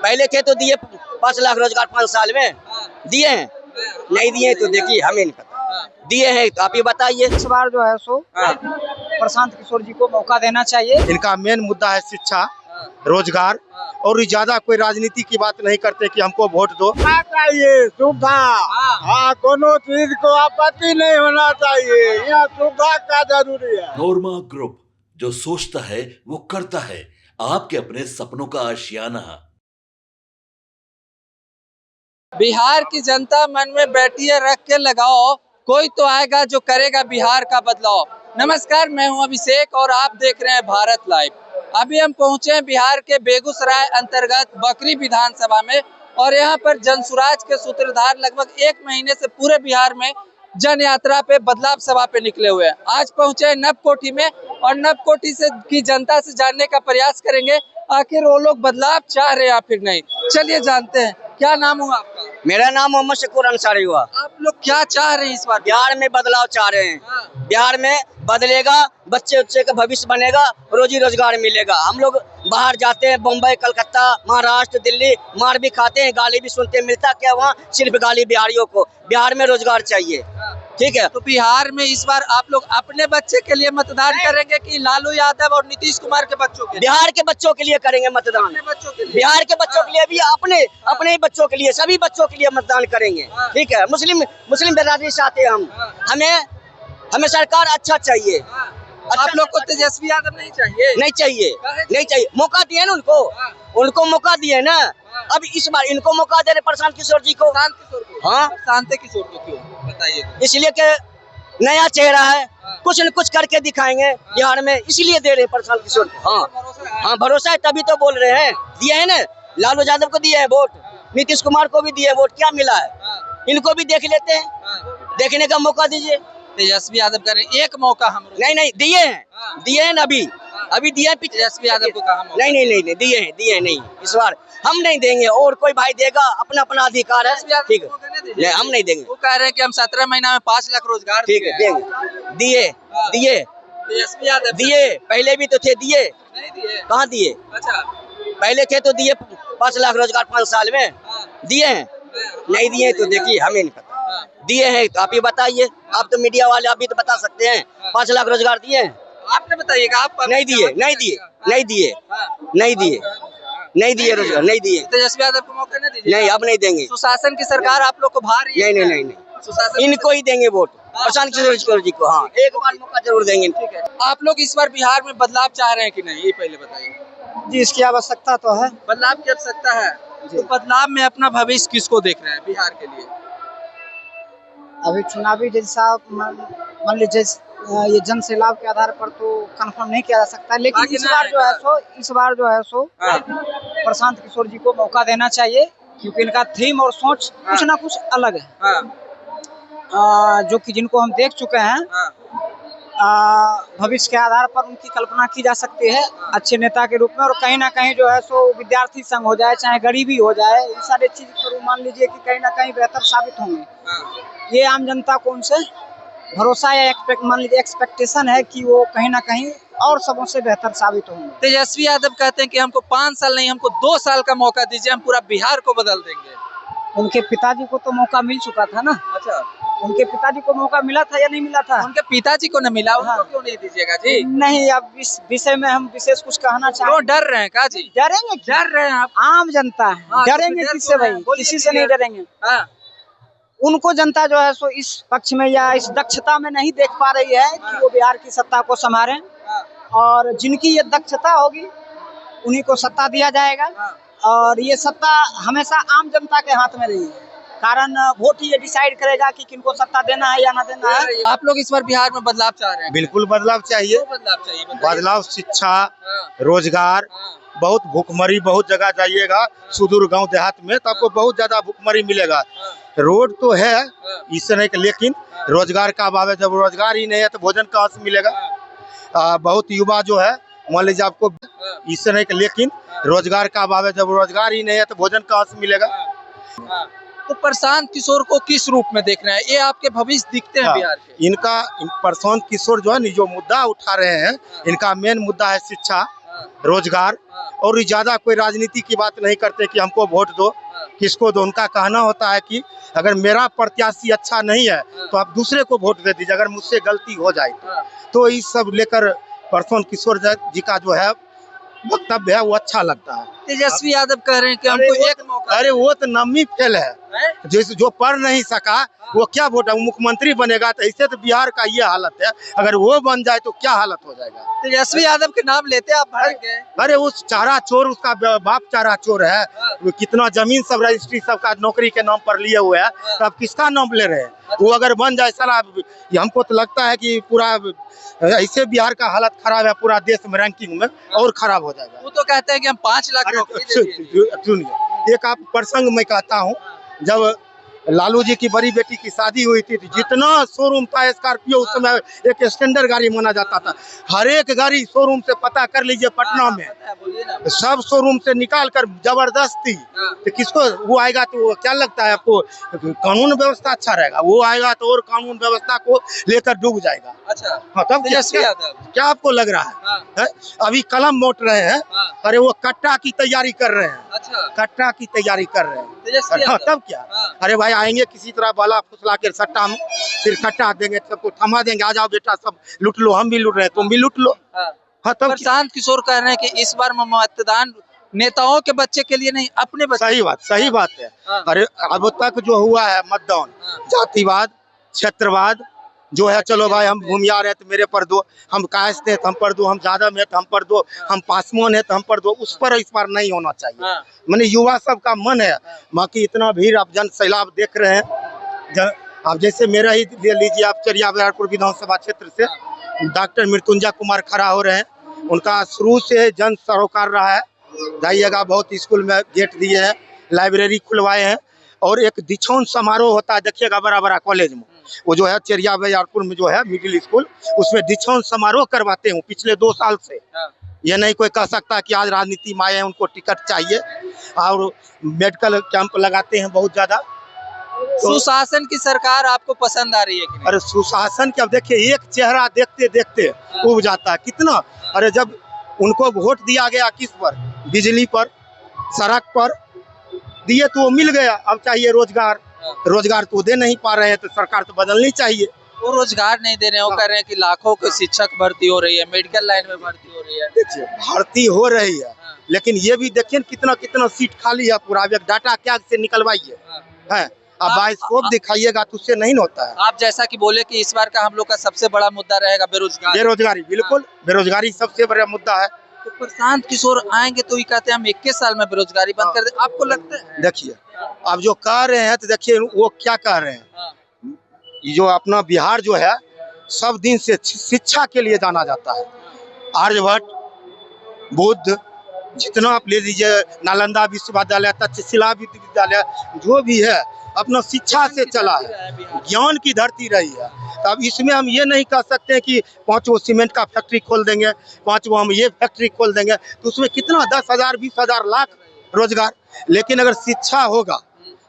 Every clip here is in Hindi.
पहले थे तो दिए 5 लाख रोजगार 5 साल में दिए हैं, नहीं दिए तो देखिए हमें नहीं पता, दिए हैं तो आप ही बताइए। इस बार जो है सो प्रशांत किशोर जी को मौका देना चाहिए। इनका मेन मुद्दा है शिक्षा, रोजगार, और ज्यादा कोई राजनीति की बात नहीं करते कि हमको वोट दो। चाहिए सुविधा, हाँ कोनो चीज को आपत्ति नहीं होना चाहिए, यहाँ सुविधा का जरूरी है। नोरमा ग्रुप, जो सोचता है वो करता है, आपके अपने सपनों का आशियाना। बिहार की जनता मन में बैठिए रख के लगाओ, कोई तो आएगा जो करेगा बिहार का बदलाव। नमस्कार, मैं हूं अभिषेक और आप देख रहे हैं भारत लाइव। अभी हम पहुंचे हैं बिहार के बेगूसराय अंतर्गत बकरी विधानसभा में और यहां पर जनसुराज के सूत्रधार लगभग 1 महीने से पूरे बिहार में जन यात्रा पे, बदलाव सभा पे निकले हुए हैं। आज पहुंचे हैं नवकोठी में और नवकोठी से की जनता से जानने का प्रयास करेंगे आखिर वो लोग बदलाव चाह रहे हैं या फिर नहीं। चलिए जानते हैं, क्या नाम हुआ आपका? मेरा नाम मोहम्मद शकूर अंसारी हुआ। आप लोग क्या चाह रहे हैं इस बार? बिहार में बदलाव चाह रहे हैं, बिहार में बदलेगा, बच्चे उच्चे का भविष्य बनेगा, रोजी रोजगार मिलेगा। हम लोग बाहर जाते हैं, बम्बई, कलकत्ता, महाराष्ट्र, दिल्ली, मार भी खाते हैं, गाली भी सुनते हैं, मिलता क्या वहाँ? सिर्फ गाली बिहारियों को। बिहार में रोजगार चाहिए, ठीक है। तो बिहार में इस बार आप लोग अपने बच्चे के लिए मतदान करेंगे कि लालू यादव और नीतीश कुमार के बच्चों के लिए? बिहार के बच्चों के लिए करेंगे मतदान, अपने बच्चों के लिए, बिहार के बच्चों के लिए भी, अपने अपने ही बच्चों के लिए, सभी बच्चों के लिए मतदान करेंगे, ठीक है। मुस्लिम बिरादरी से आते हैं हम, हमें सरकार अच्छा चाहिए। आप लोग को तेजस्वी यादव नहीं चाहिए? नहीं चाहिए, मौका दिए ना उनको मौका दिए ना। अब इस बार इनको मौका दे रहे प्रशांत किशोर जी को। प्रशांत किशोर को? हाँ, प्रशांत किशोर को क्यों बताइए? इसलिए कि नया चेहरा है, कुछ न कुछ करके दिखाएंगे बिहार में, इसलिए दे रहे हैं प्रशांत किशोर को। हाँ, भरोसा है तभी तो बोल रहे हैं। दिए है ना, लालू यादव को दिए है वोट, नीतीश कुमार को भी दिए वोट, क्या मिला है? इनको भी देख लेते हैं, देखने का मौका दीजिए। तेजस्वी यादव करें एक मौका हम नहीं दिए हैं ना, अभी दिए हैं। तेजस्वी यादव को कहा? नहीं दिए हैं नहीं, इस बार हम नहीं देंगे, और कोई भाई देगा, अपना अधिकार है, ठीक है। नहीं, हम नहीं देंगे। वो कह रहे हैं कि हम 17 महीना में 5 लाख रोजगार, ठीक है, देंगे। दिए तेजस्वी यादव दिए, पहले भी तो थे, दिए नहीं दिए? कहाँ दिए? अच्छा, पहले थे तो दिए 5 लाख रोजगार 5 साल में दिए हैं, नहीं दिए तो देखिए हमें नहीं पता, दिए हैं तो आप ही बताइए। आप तो मीडिया वाले, आप भी तो बता सकते हैं। 5 लाख रोजगार दिए हैं? आपने बताइएगा। आप नहीं दिए रोजगार, नहीं दिए। तेजस्वी यादव को मौका नहीं दीजिए? नहीं, अब नहीं देंगे। सुशासन की सरकार आप लोग को भारी है? नहीं, इनको ही देंगे वोट, प्रशांत किशोर जी को। हाँ, एक बार मौका जरूर देंगे। ठीक है। आप लोग इस बार बिहार में बदलाव चाह रहे हैं कि नहीं, ये पहले बताइए। जी, इसकी आवश्यकता तो है, बदलाव की आवश्यकता है। तो बदलाव में अपना भविष्य किसको देख रहे हैं बिहार के लिए? अभी चुनावी जैसा मान लीजिए ये जन सैलाब के आधार पर तो कंफर्म नहीं किया जा सकता, लेकिन इस बार जो है सो प्रशांत किशोर जी को मौका देना चाहिए, क्योंकि इनका थीम और सोच कुछ ना कुछ अलग है, जो कि जिनको हम देख चुके हैं। भविष्य के आधार पर उनकी कल्पना की जा सकती है अच्छे नेता के रूप में, और कहीं ना कहीं जो है सो विद्यार्थी संघ हो जाए, चाहे गरीबी हो जाए, ये सारी चीज पर मान लीजिए कि कहीं ना कहीं बेहतर साबित होंगे। ये आम जनता को उनसे भरोसा या मान लीजिए एक्सपेक्टेशन है कि वो कहीं ना कहीं और सबों से बेहतर साबित होंगे। तेजस्वी यादव कहते हैं कि हमको 5 साल नहीं, हमको 2 साल का मौका दीजिए, हम पूरा बिहार को बदल देंगे। उनके पिताजी को तो मौका मिल चुका था ना। अच्छा, उनके पिताजी को मौका मिला था या नहीं मिला था? उनके पिताजी को न मिला, उनको क्यों नहीं दीजिएगा जी? नहीं, अब इस विषय में हम विशेष कुछ कहना चाहेंगे। क्यों डर रहे हैं का जी? डरेंगे? डर रहे हैं आप? आम जनता है, डरेंगे किससे भाई? किसी से नहीं डरेंगे। उनको जनता जो है सो इस पक्ष में या इस दक्षता में नहीं देख पा रही है कि वो बिहार की सत्ता को संभालें, और जिनकी ये दक्षता होगी उन्हीं को सत्ता दिया जाएगा, और ये सत्ता हमेशा आम जनता के हाथ में रही है। कारण वोट ही ये डिसाइड करेगा कि किनको सत्ता देना है या ना देना है। आप लोग इस बार बिहार में बदलाव चाह रहे हैं? बिल्कुल बदलाव चाहिए। बदलाव शिक्षा, रोजगार, बहुत भूखमरी, बहुत जगह जाइएगा सुदूर गांव देहात में तो आपको बहुत ज्यादा भूखमरी मिलेगा। रोड तो है इससे नहीं, लेकिन रोजगार का अभाव है। जब रोजगार ही नहीं है तो भोजन कहाँ से मिलेगा? बहुत युवा जो है, मान लीजिए आपको इससे नहीं, लेकिन रोजगार का अभाव है। जब रोजगार ही नहीं है तो भोजन कहाँ से मिलेगा? तो प्रशांत किशोर को किस रूप में देख रहे हैं? ये आपके भविष्य दिखते हैं बिहार के? इनका प्रशांत किशोर जो है जो मुद्दा उठा रहे हैं, इनका मेन मुद्दा है शिक्षा, रोजगार, और ज्यादा कोई राजनीति की बात नहीं करते कि हमको वोट दो, किसको दो। उनका कहना होता है कि अगर मेरा प्रत्याशी अच्छा नहीं है तो आप दूसरे को वोट दे दीजिए, अगर मुझसे गलती हो जाए तो इस सब लेकर प्रशांत किशोर जी का जो है वक्तव्य है वो अच्छा लगता है। तेजस्वी यादव कह रहे हैं कि हमको एक मौका। अरे वो तो नम्मी फेल है, जो पढ़ नहीं सका वो क्या वोट, मुख्यमंत्री बनेगा तो ऐसे तो बिहार का ये हालत है, अगर वो बन जाए तो क्या हालत हो जाएगा। तेजस्वी यादव के नाम लेते आप भड़क गए। अरे उस चारा चोर, उसका बाप चारा चोर है, वो कितना जमीन सब रजिस्ट्री सबका नौकरी के नाम पर लिए हुए है, तो अब किसका नाम ले रहे हैं। वो अगर बन जाए साला, हमको तो लगता है कि पूरा ऐसे बिहार का हालत खराब है, पूरा देश में रैंकिंग में और खराब हो जाएगा। वो तो कहते हैं कि हम 5 लाख नौकरी दे दिए। सुनिए, एक आप प्रसंग मैं कहता हूँ, जब लालू जी की बड़ी बेटी की शादी हुई थी, जितना शोरूम था स्कॉर्पियो उस समय एक स्टैंडर्ड गाड़ी माना जाता था। हर एक गाड़ी शोरूम से पता कर लीजिए पटना में, सब शोरूम से निकाल कर जबरदस्ती, तो किसको वो आएगा तो वो क्या लगता है आपको, कानून व्यवस्था अच्छा रहेगा, वो आएगा तो और कानून व्यवस्था को लेकर डूब जाएगा। अच्छा, हाँ, तब क्या आपको लग रहा है? अभी कलम मोट रहे हैं, अरे वो कट्टा की तैयारी कर रहे हैं। अच्छा, कट्टा की तैयारी कर रहे हैं। हाँ, तब क्या, अरे भाई आएंगे किसी तरह बाला फुसला के सट्टा में, फिर कट्टा देंगे, सबको थमा देंगे, आ जाओ बेटा सब लूट लो, हम भी लूट रहे हैं, तुम भी लूट लो। हाँ, तब प्रशांत किशोर कह रहे हैं कि इस बार मतदान नेताओं के बच्चे के लिए नहीं, अपने बच्चे। सही बात है। अरे अब तक जो हुआ है मतदान, जातिवाद, क्षेत्रवाद जो है, चलो भाई हम भूमियार है तो मेरे पर दो, हम कायस्थ है तो हम पर दो, हम जादव है तो हम पर दो, हम पासवान है तो हम पर दो, उस पर इस बार नहीं होना चाहिए। मैंने युवा सब का मन है, बाकी इतना भीड़ आप जन सैलाब देख रहे हैं। अब जैसे मेरा ही ले लीजिए आप, चरिया बरियारपुर विधानसभा क्षेत्र से डॉक्टर मृत्युंजय कुमार खड़ा हो रहे हैं, उनका शुरू से जन सरोकार रहा है, जाइएगा, बहुत स्कूल में गेट दिए हैं, लाइब्रेरी खुलवाए हैं, और एक दीक्षांत समारोह होता है, देखिएगा बड़ा बड़ा कॉलेज में, वो जो है चरिया बरियारपुर में जो है मिडिल स्कूल, उसमें दीक्षांत समारोह करवाते हैं पिछले 2 साल से। ये नहीं कोई कह सकता कि आज राजनीति में आए हैं उनको टिकट चाहिए, और मेडिकल कैंप लगाते हैं बहुत ज्यादा। सुशासन की सरकार आपको पसंद आ रही है कि नहीं? अरे सुशासन के, अब देखिए एक चेहरा देखते देखते उब जाता है कितना। अरे जब उनको वोट दिया गया किस पर, बिजली पर, सड़क पर दिए तो वो मिल गया, अब चाहिए रोजगार, रोजगार तो दे नहीं पा रहे हैं, तो सरकार तो बदलनी चाहिए। वो रोजगार नहीं दे रहे हैं, वो कह रहे हैं कि लाखों के शिक्षक भर्ती हो रही है, मेडिकल लाइन में भर्ती हो रही है। देखिए भर्ती हो रही है, लेकिन ये भी देखिए कितना कितना सीट खाली है, पूरा एक डाटा क्या से निकलवाइए है, अब बाइस्कोप दिखाइएगा तो उससे नहीं होता है। आप जैसा कि बोले कि इस बार का हम लोग का सबसे बड़ा मुद्दा रहेगा बेरोजगारी। बिल्कुल, बेरोजगारी सबसे बड़ा मुद्दा है। तो प्रशांत किशोर आएंगे तो ये कहते हैं हम 21 साल में बेरोजगारी बंद कर दे, आपको लगता है? देखिए अब जो कह रहे हैं तो देखिए वो क्या कह रहे हैं, ये जो अपना बिहार जो है सब दिन से शिक्षा के लिए जाना जाता है। आर्यभट्ट, बुद्ध, जितना आप ले लीजिए, नालंदा विश्वविद्यालय, तक्षशिला विश्वविद्यालय, जो भी है अपना शिक्षा से चला है, ज्ञान की धरती रही है। अब इसमें हम ये नहीं कह सकते हैं कि 5 वो सीमेंट का फैक्ट्री खोल देंगे, 5 वो हम ये फैक्ट्री खोल देंगे, तो उसमें कितना 10,000 20,000 लाख रोजगार। लेकिन अगर शिक्षा होगा,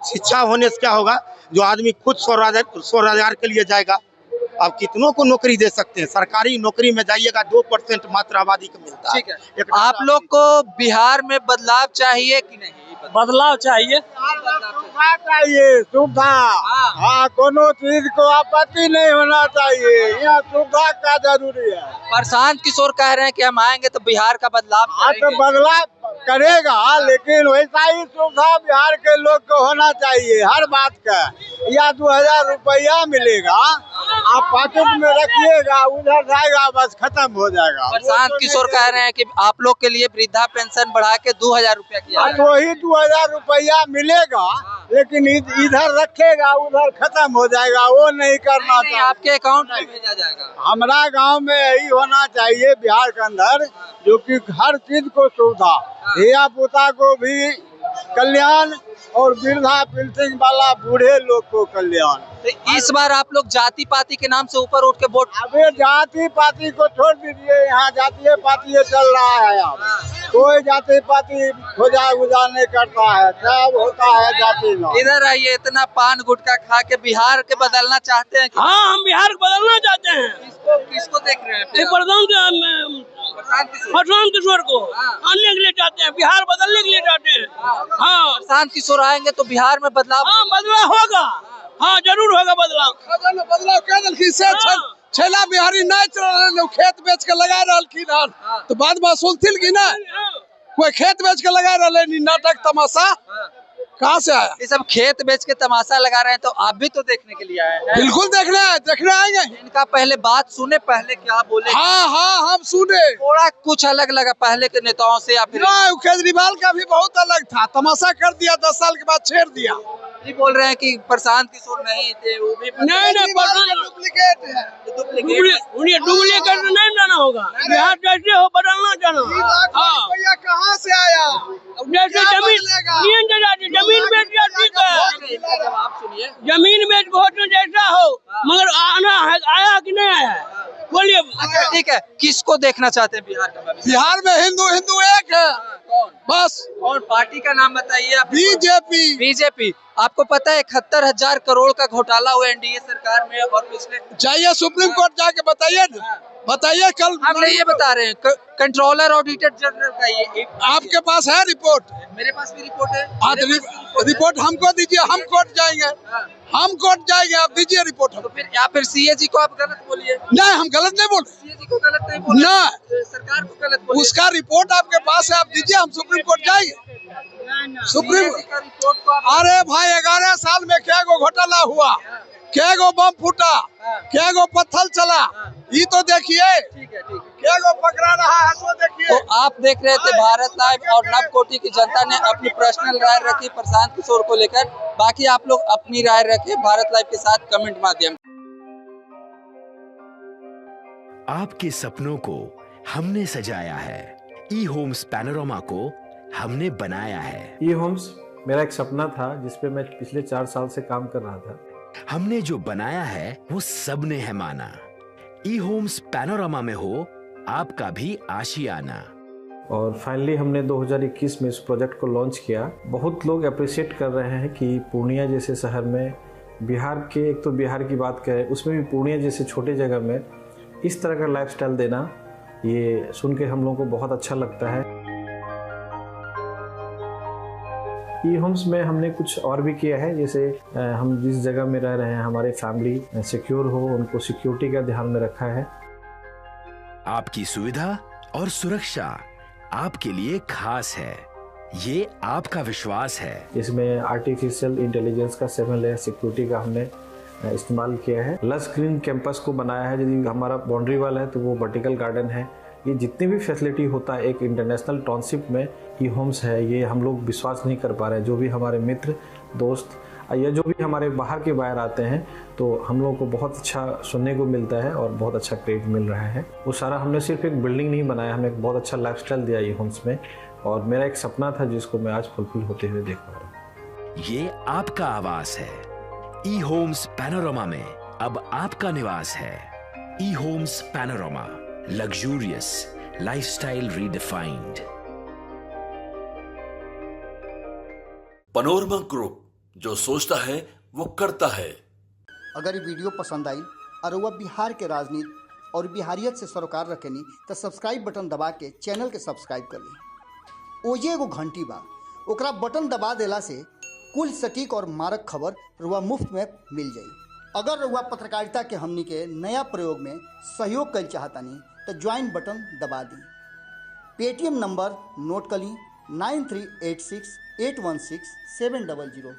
शिक्षा होने से क्या होगा, जो आदमी खुद स्वरोजगार के लिए जाएगा, आप कितनों को नौकरी दे सकते हैं। सरकारी नौकरी में जाइएगा 2% मात्र आबादी को मिलता है। ठीक है, आप लोग को बिहार में बदलाव चाहिए कि नहीं? बदलाव चाहिए, सुविधा चाहिए, सुविधा। हाँ, कोनो चीज को आपत्ति नहीं होना चाहिए, यहाँ सुविधा का जरूरी है। प्रशांत किशोर कह रहे हैं कि हम आएंगे तो बिहार का बदलाव तो बदलाव करेगा, लेकिन वैसा ही सुविधा बिहार के लोग को होना चाहिए हर बात का। या 2000 रुपया मिलेगा, आप पॉकेट में रखिएगा, उधर जाएगा, बस खत्म हो जाएगा। प्रशांत किशोर कह रहे हैं कि आप लोग के लिए वृद्धा पेंशन बढ़ा के 2000 रुपया किया है। तो वही 2000 रुपया मिलेगा, लेकिन इधर रखेगा, उधर खत्म हो जाएगा, वो नहीं करना चाहिए। आपके अकाउंट में भेजा जाएगा। हमारा गांव में यही होना चाहिए बिहार के अंदर, जो कि हर चीज को सुविधा, धिया पुता को भी कल्याण, और वृद्धा पेंशन वाला बूढ़े लोग को कल्याण। तो इस बार आप लोग जाति पाति के नाम से ऊपर उठ के वोट। अबे जाति पाति को छोड़ दीजिए, यहाँ जातीय पाति चल रहा है। अब कोई जाति पाति खोजा गुजा नहीं करता है, सब होता है जाति में। इधर आइए, इतना पान गुटखा खा के बिहार के बदलना चाहते हैं? हाँ हम बिहार को बदलना चाहते हैं। किसको देख रहे हैं ये प्रशांत किशोर को आने के लिए चाहते हैं, बिहार बदलने के लिए चाहते हैं। हाँ, प्रशांत किशोर आएंगे तो बिहार में बदलाव हाँ बदलाव होगा, हाँ जरूर होगा बदलाव। बदलाव कह दिलखिन से छेला बिहारी नहीं चल खेत बेच के लगा रहलखिन हन तो बाद में सुनथिन कि ना कोई खेत बेच के लगा रहे नाटक तमाशा कहाँ से आया? ये सब खेत बेच के तमाशा लगा रहे हैं तो आप भी तो देखने के लिए आए हैं। बिल्कुल देखने आएंगे। इनका पहले बात सुने, पहले क्या बोले? हाँ हम सुने। थोड़ा कुछ अलग लगा पहले के नेताओं से या फिर? केजरीवाल का भी बहुत अलग था, तमाशा कर दिया, 10 साल के बाद छेड़ दिया। ये बोल रहे हैं कि प्रशांत किशोर नहीं थे, वो भी नहीं डुप्लीकेट है। डुप्लीकेट नहीं लाना होगा, बिहार जैसे हो बदलना चाहना। हाँ कहाँ से आया? जैसे जमीन बेच ठीक है, आप सुनिए, जमीन बेच घोषणा जैसा हो, मगर आना है, आया कि नहीं आया? बोलिए। अच्छा ठीक है, किसको देखना चाहते हैं बिहार का भविष्य? बिहार में हिंदू एक है बस। और पार्टी का नाम बताइए आप। बीजेपी। आपको पता है 71,000 करोड़ का घोटाला हुआ एनडीए सरकार में और पिछले? जाइए सुप्रीम कोर्ट जाके बताइए ना, बताइए कल। हम नहीं ये बता रहे हैं, कंट्रोलर ऑडिटर जनरल का ये आपके पास है रिपोर्ट? मेरे पास भी रिपोर्ट है। हाँ तो रिपोर्ट हमको दीजिए, हम कोर्ट जाएंगे। हम कोर्ट जाएंगे, आप दीजिए रिपोर्ट। तो फिर या फिर सीएजी को आप गलत बोलिए। नहीं, हम गलत नहीं बोल। सीएजी को गलत नहीं बोल, ना सरकार को गलत बोलिए। उसका रिपोर्ट आपके पास है, आप दीजिए, हम सुप्रीम कोर्ट जाएंगे। सुप्रीम का रिपोर्ट को अरे भाई 11 साल में क्या गो घोटाला हुआ, क्या गो बम फूटा, क्या गो पत्थर चला, ये तो देखिए। ठीक है क्या गो पकड़ा रहा है तो देखिए। तो आप देख रहे थे भारत लाइव और नवकोटि की जनता ने अपनी पर्सनल राय रखी प्रशांत किशोर को लेकर। बाकी आप लोग अपनी राय रखें भारत लाइव के साथ कमेंट माध्यम। आपके सपनों को हमने सजाया है, ई होम्स पैनोरमा को हमने बनाया है। ई होम्स मेरा एक सपना था जिसपे मैं पिछले 4 साल से काम कर रहा था। हमने जो बनाया है वो सबने है माना। ई होम्स पैनोरमा में हो आपका भी आशियाना। और फाइनली हमने 2021 में इस प्रोजेक्ट को लॉन्च किया। बहुत लोग अप्रिशिएट कर रहे हैं कि पूर्णिया जैसे शहर में, बिहार के, एक तो बिहार की बात करें उसमें भी पूर्णिया जैसे छोटे जगह में इस तरह का लाइफस्टाइल देना, ये सुन के हम लोगों को बहुत अच्छा लगता है। ई होम्स में हमने कुछ और भी किया है, जैसे हम जिस जगह में रह रहे हैं हमारे फैमिली सिक्योर हो, उनको सिक्योरिटी का ध्यान में रखा है। आपकी सुविधा और सुरक्षा आपके लिए खास है, ये आपका विश्वास है। इसमें आर्टिफिशियल इंटेलिजेंस का 7 लेयर सिक्योरिटी का हमने इस्तेमाल किया है। लस ग्रीन कैंपस को बनाया है, यदि हमारा बाउंड्री वाल है तो वो वर्टिकल गार्डन है। ये जितनी भी फैसिलिटी होता है एक इंटरनेशनल टाउनशिप में ई होम्स है, ये हम लोग विश्वास नहीं कर पा रहे हैं। जो भी हमारे मित्र दोस्त या जो भी हमारे बाहर के बाहर आते हैं तो हम लोगों को बहुत अच्छा सुनने को मिलता है और बहुत अच्छा क्रेडिट मिल रहा है। वो सारा हमने सिर्फ एक बिल्डिंग नहीं बनाया, हमें एक बहुत अच्छा लाइफस्टाइल दिया ई होम्स में, और मेरा एक सपना था जिसको मैं आज फुलफिल होते हुए देख पा रहा हूँ। ये आपका आवास है। ई होम्स पैनोरमा में अब आपका निवास है। E homes Panorama, luxurious lifestyle redefined. Panorama group, जो सोचता है वो करता है। अगर ये वीडियो पसंद आई और वह बिहार के राजनीति और बिहारियत से सरोकार रखेनी तो सब्सक्राइब बटन दबा के चैनल के सब्सक्राइब कर ली। ओजे एगो घंटी बा, ओकरा बटन दबा देला से कुल सटीक और मारक खबर रुआ मुफ्त में मिल जाई। अगर रुआ पत्रकारिता के हमनी के नया प्रयोग में सहयोग कर चाहतानी तो ज्वाइन बटन दबा दी। पेटीएम नंबर नोट कर ली 9386816700।